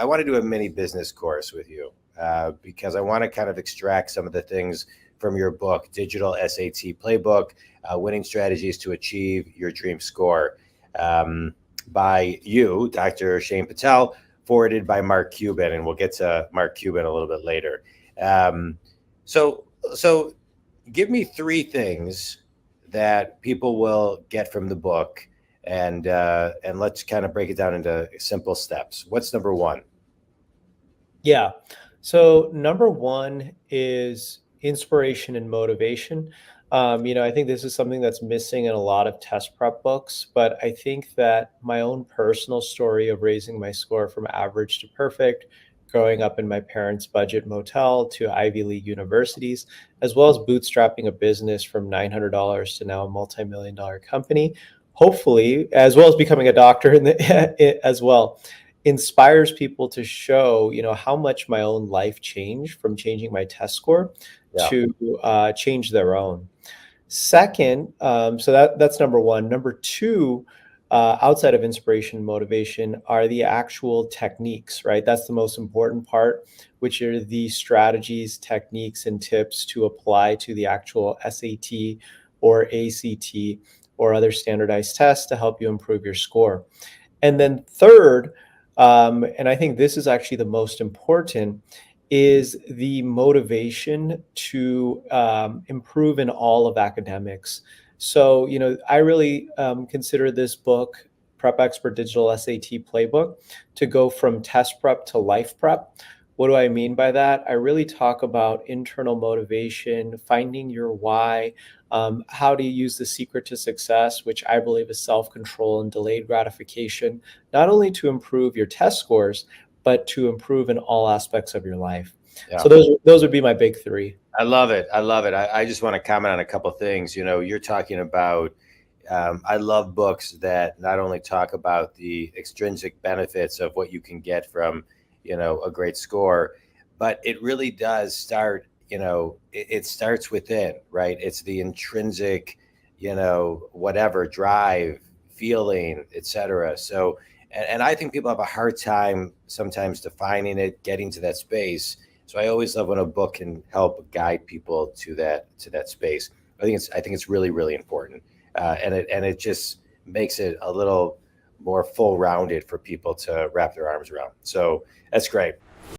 I want to do a mini business course with you because I want to kind of extract some of the things from your book, Digital SAT Playbook, Winning Strategies to Achieve Your Dream Score, by you, Dr. Shaan Patel, forwarded by Mark Cuban, and we'll get to Mark Cuban a little bit later. So give me three things that people will get from the book, and let's kind of break it down into simple steps. What's number one? Yeah. So number one is inspiration and motivation. I think this is something that's missing in a lot of test prep books, but I think that my own personal story of raising my score from average to perfect, growing up in my parents' budget motel to Ivy League universities, as well as bootstrapping a business from $900 to now a multi-million dollar company, hopefully, as well as becoming a doctor as well, inspires people to show, how much my own life changed from changing my test score Yeah. to change their own. Second, so that's number one. Number two, outside of inspiration and motivation, are the actual techniques, right? That's the most important part, which are the strategies, techniques, and tips to apply to the actual SAT or ACT or other standardized tests to help you improve your score. And then third, and I think this is actually the most important, is the motivation to improve in all of academics. So, I really consider this book, Prep Expert Digital SAT Playbook, to go from test prep to life prep. What do I mean by that? I really talk about internal motivation, finding your why, how to use the secret to success, which I believe is self-control and delayed gratification, not only to improve your test scores, but to improve in all aspects of your life. Yeah. So those would be my big three. I love it. I love it. I just want to comment on a couple of things. You're talking about, I love books that not only talk about the extrinsic benefits of what you can get from, a great score, but it really does start, it starts within, right? It's the intrinsic, whatever drive, feeling, etc. So, and I think people have a hard time sometimes defining it, getting to that space. So I always love when a book can help guide people to that space. I think it's really, really important, and it just makes it a little more full rounded for people to wrap their arms around. So that's great.